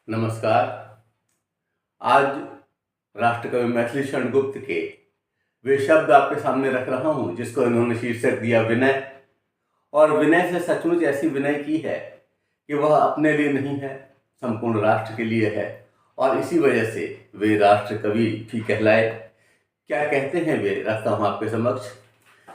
नमस्कार। आज राष्ट्रकवि मैथिली शरण गुप्त के वे शब्द आपके सामने रख रहा हूँ जिसको इन्होंने शीर्षक दिया विनय। और विनय से सचमुच ऐसी विनय की है कि वह अपने लिए नहीं है, संपूर्ण राष्ट्र के लिए है। और इसी वजह से वे राष्ट्रकवि भी कहलाए। क्या कहते हैं वे, रखता हूँ आपके समक्ष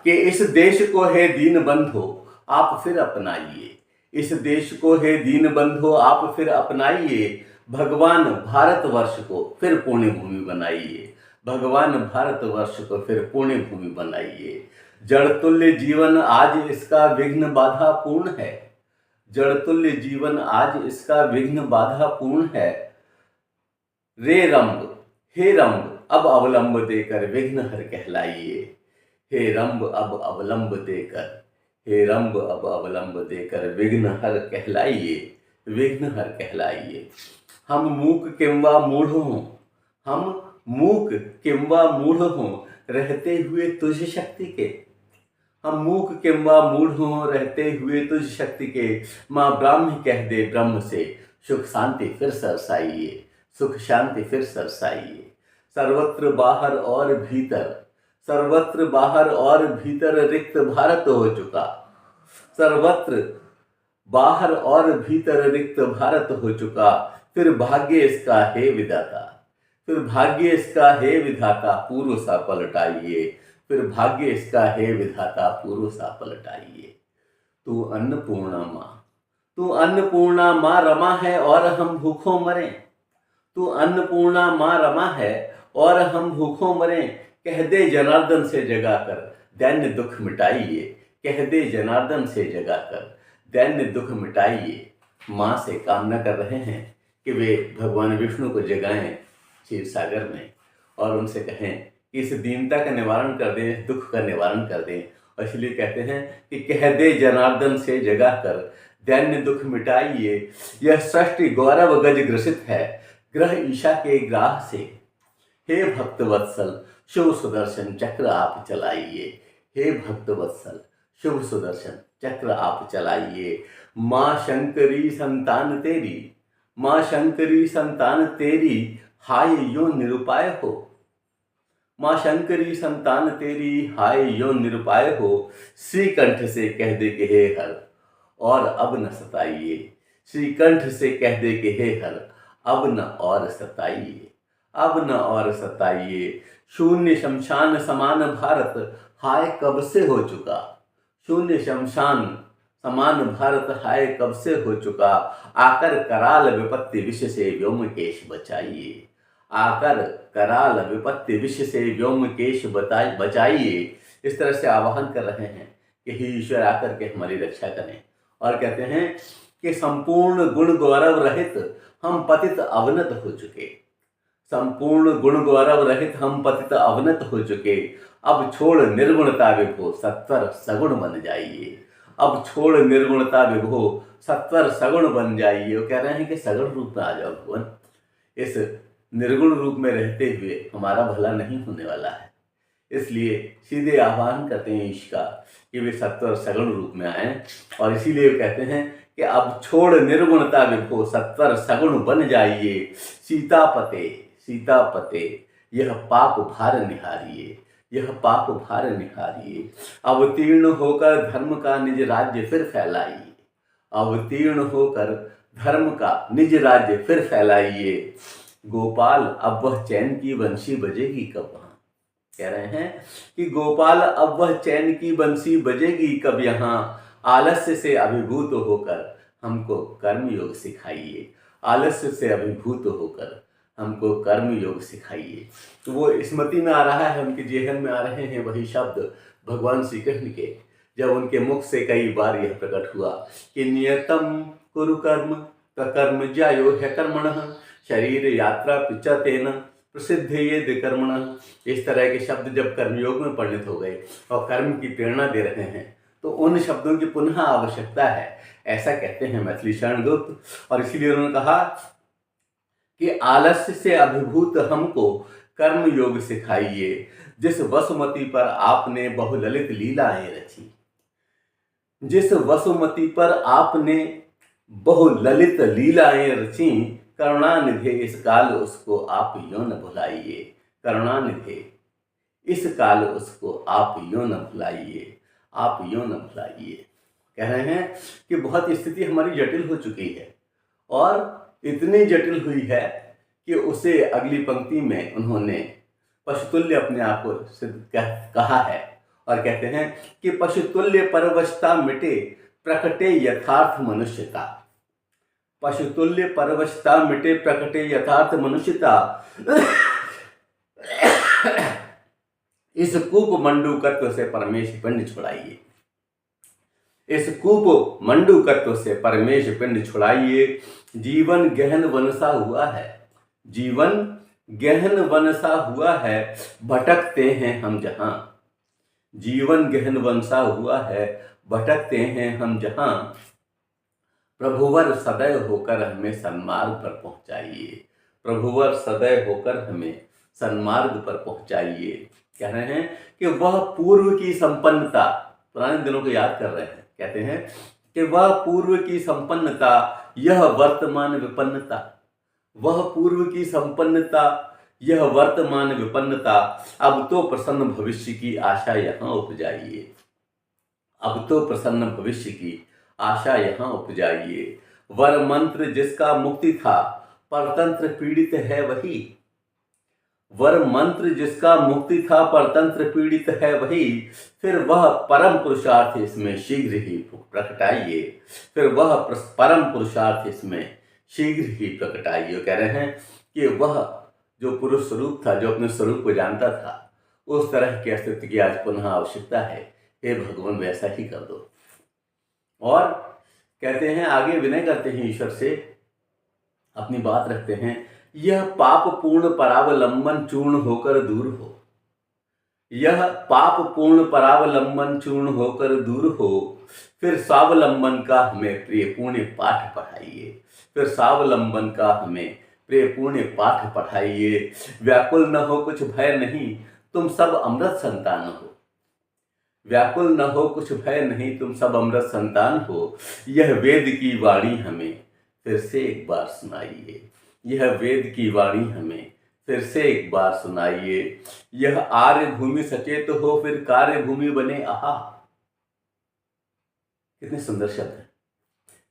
कि इस देश को हे दीन बंधो आप फिर अपनाइए, इस देश को हे दीन बंधो आप फिर अपनाइए, भगवान भारतवर्ष को फिर पुण्य भूमि बनाइए, भगवान भारतवर्ष को फिर पुण्य भूमि बनाइए। जड़तुल्य जीवन आज इसका विघ्न बाधा पूर्ण है, जड़तुल्य जीवन आज इसका विघ्न बाधा पूर्ण है। रे रंब हे रंब अब अवलंब देकर विघ्न हर कहलाइए, हे रंब अब अवलंब देकर, हे रंब अब अवलंब देकर विघ्न हर कहलाइए, विघ्न हर कहलाइए। हम मूक किंवा मूढ़ हों, हम मूक किंवा मूढ़ हों रहते हुए तुझ शक्ति के, हम मूक किंवा मूढ़ हों रहते हुए तुझ शक्ति के। माँ ब्राह्मी कह दे ब्रह्म से सुख शांति फिर सरसाइए, सुख शांति फिर सरसाइए। सर्वत्र बाहर और भीतर, सर्वत्र बाहर और भीतर रिक्त भारत हो चुका, सर्वत्र बाहर और भीतर रिक्त भारत हो चुका। फिर भाग्य इसका हे विधाता, फिर भाग्य इसका हे विधाता पूर्व सा पलटाइए, फिर भाग्य इसका हे विधाता पूर्व सा पलटाइए। तू अन्नपूर्णा माँ, तू अन्नपूर्णा माँ रमा है और हम भूखों मरें, तू अन्नपूर्णा माँ रमा है और हम भूखों मरें। कह दे जनार्दन से जगाकर दैन्य दुख मिटाइए, कह दे जनार्दन से जगाकर दैन्य दुख मिटाइए। माँ से कामना कर रहे हैं कि वे भगवान विष्णु को जगाएं क्षीर सागर में और उनसे कहें कि इस दीनता का निवारण कर दें, दुख का निवारण कर दें। और इसलिए कहते हैं कि कह दे जनार्दन से जगाकर दैन्य दुख मिटाइए। यह सृष्टि गौरव गज ग्रसित है ग्रह ईशा के ग्राह से, हे भक्त वत्सल शुभ सुदर्शन चक्र आप चलाइए, हे भक्त वत्सल शुभ सुदर्शन चक्र आप चलाइए। माँ शंकरी संतान तेरी, माँ शंकरी संतान तेरी हाय यो निरुपाय हो, माँ शंकरी संतान तेरी हाय यो निरुपाय हो। श्रीकंठ से कह दे के हे हर और अब न सताइए, श्रीकंठ से कह दे के हे हर अब न और सताइए, अब न और सताइए। शून्य शमशान समान भारत हाय कब से हो चुका, शून्य शमशान समान भारत हाय कब से हो चुका। आकर कराल विपत्ति विष से व्योमकेश बचाइए, आकर कराल विपत्ति विष से व्योमकेश बचाइए। इस तरह से आह्वान कर रहे हैं कि हे ईश्वर आकर के हमारी रक्षा करें। और कहते हैं कि संपूर्ण गुण गौरव रहित हम पतित अवनत हो चुके, संपूर्ण गुण गौरव रहित हम पतित अवनत हो चुके। अब छोड़ निर्गुणता विभो सत्वर सगुण बन जाइए, अब छोड़ निर्गुणता विभो सत्वर सगुण बन जाइए। वो कह रहे हैं कि सगुण रूप में आ जाओ भगवान, इस निर्गुण रूप में रहते हुए हमारा भला नहीं होने वाला है। इसलिए सीधे आह्वान करते हैं ईश का कि वे सत्वर सगुण रूप में आए। और इसीलिए कहते हैं कि अब छोड़ निर्गुणता विभो सत्वर सगुण बन जाइए। सीतापते सीतापते यह पाप भार निहारिए, यह पाप भार निहारिए। अवतीर्ण होकर धर्म का निज राज्य फिर फैलाइए, अवतीर्ण होकर धर्म का निज राज्य फिर फैलाइए। गोपाल अब वह चैन की बंशी बजेगी कब वहाँ, कह रहे हैं कि गोपाल अब वह चैन की बंशी बजेगी कब यहाँ। आलस्य से अभिभूत होकर हमको कर्म योग सिखाइए, आलस्य से अभिभूत होकर हमको कर्म योग सिखाइए। तो वो स्मृति में आ रहा है, उनके जेहन में आ रहे हैं वही शब्द भगवान श्री कृष्ण के, जब उनके मुख से कई बार यह प्रकट हुआ कि नियतम कुरु कर्म कर्म ज्यायो है कर्मणः शरीर यात्रा पिचतेन प्रसिद्ध ये कर्मणः। इस तरह के शब्द जब कर्मयोग में परिणत हो गए और कर्म की प्रेरणा दे रहे हैं तो उन शब्दों की पुनः आवश्यकता है, ऐसा कहते हैं मैथिली शरण गुप्त। और इसीलिए उन्होंने कहा कि आलस्य से अभिभूत हमको कर्म योग सिखाइए। जिस वसुमती पर आपने बहुललित लीलाएं रची, जिस वसुमती पर आपने बहुललित लीलाएं रची, करुणानिधे इस काल उसको आप यूं न भुलाइए, करुणानिधे इस काल उसको आप यूं न भुलाइए, आप यूं न भुलाइए। कह रहे हैं कि बहुत स्थिति हमारी जटिल हो चुकी है और इतनी जटिल हुई है कि उसे अगली पंक्ति में उन्होंने पशुतुल्य अपने आप को सिद्ध कहा है और कहते हैं कि पशुतुल्य परवशता मिटे प्रकटे यथार्थ मनुष्यता, पशुतुल्य परवशता मिटे प्रकटे यथार्थ मनुष्यता। इस कूप मंडूकत्व से परमेश पिंड छुड़ाइए, इस कूप मंडूकत्व से परमेश पिंड छुड़ाइए। जीवन गहन वनसा हुआ है, जीवन गहन वनसा हुआ है, भटकते हैं हम जहां, जीवन गहन वनसा हुआ है, भटकते हैं हम जहां। प्रभुवर सदैव होकर हमें सन्मार्ग पर पहुंचाइए, प्रभुवर सदैव होकर हमें सन्मार्ग पर पहुंचाइए। कह रहे हैं कि वह पूर्व की संपन्नता, पुराने दिनों को याद कर रहे हैं, कहते हैं कि वह पूर्व की संपन्नता, यह वर्तमान विपन्नता, वह पूर्व की संपन्नता, यह वर्तमान विपन्नता। अब तो प्रसन्न भविष्य की आशा यहाँ उपजाइए, अब तो प्रसन्न भविष्य की आशा यहाँ उपजाइए। वर मंत्र जिसका मुक्ति था, परतंत्र पीड़ित है वही, वर मंत्र जिसका मुक्ति था, परतंत्र पीड़ित है वही। फिर वह परम पुरुषार्थ इसमें शीघ्र ही प्रकटाइए, फिर वह परम पुरुषार्थ इसमें शीघ्र ही प्रकटाइए। कह रहे हैं कि वह जो पुरुष स्वरूप था, जो अपने स्वरूप को जानता था, उस तरह के अस्तित्व की आज पुनः आवश्यकता है। हे भगवान वैसा ही कर दो। और कहते हैं, आगे विनय करते हैं, ईश्वर से अपनी बात रखते हैं। यह पाप पूर्ण परावलंबन चूर्ण होकर दूर हो, यह पाप पूर्ण परावलंबन चूर्ण होकर दूर हो। फिर स्वावलंबन का हमें प्रिय पुण्य पाठ पढ़ाइए, फिर स्वावलंबन का हमें प्रिय पुण्य पाठ पढ़ाइए। व्याकुल न हो कुछ भय नहीं, तुम सब अमृत संतान हो, व्याकुल न हो कुछ भय नहीं, तुम सब अमृत संतान हो। यह वेद की वाणी हमें फिर से एक बार सुनाइए, यह वेद की वाणी हमें फिर से एक बार सुनाइए। यह आर्य भूमि सचेत हो, फिर कार्य भूमि बने आहा। कितने सुंदर शब्द हैं।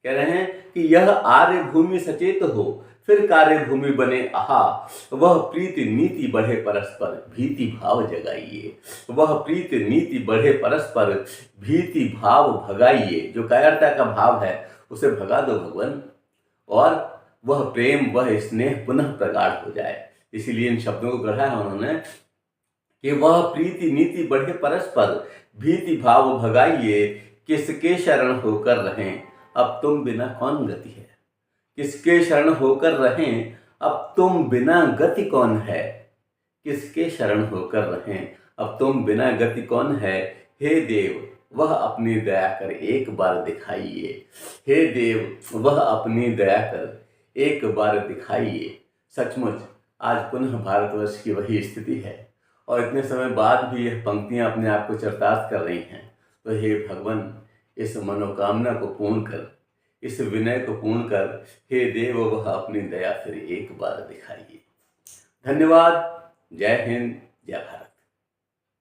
कह रहे हैं कि यह आर्य भूमि सचेत हो, फिर कार्य भूमि बने आहा। वह प्रीति नीति बढ़े परस्पर, भीति भाव जगाइए, वह प्रीति नीति बढ़े परस्पर, भीति भाव भगाइए। जो कायरता का भाव है उसे भगा दो भगवान, और वह प्रेम, वह स्नेह पुनः प्रगाढ़ हो जाए। इसीलिए इन शब्दों को गढ़ा है उन्होंने कि वह प्रीति नीति बढ़े परस्पर, भीति भाव भगाइए। किसके शरण होकर रहें, अब तुम बिना कौन गति है, किसके शरण होकर रहें, अब तुम बिना गति कौन है, किसके शरण होकर रहें, अब तुम बिना गति कौन है। हे देव वह अपनी दया कर एक बार दिखाइए, हे देव वह अपनी दया कर एक बार दिखाइए। सचमुच आज पुनः भारतवर्ष की वही स्थिति है और इतने समय बाद भी यह पंक्तियां अपने आप को चरितार्थ कर रही हैं। तो हे भगवान, इस मनोकामना को पूर्ण कर, इस विनय को पूर्ण कर, हे देव वह अपनी दया फिर एक बार दिखाइए। धन्यवाद। जय हिंद, जय भारत।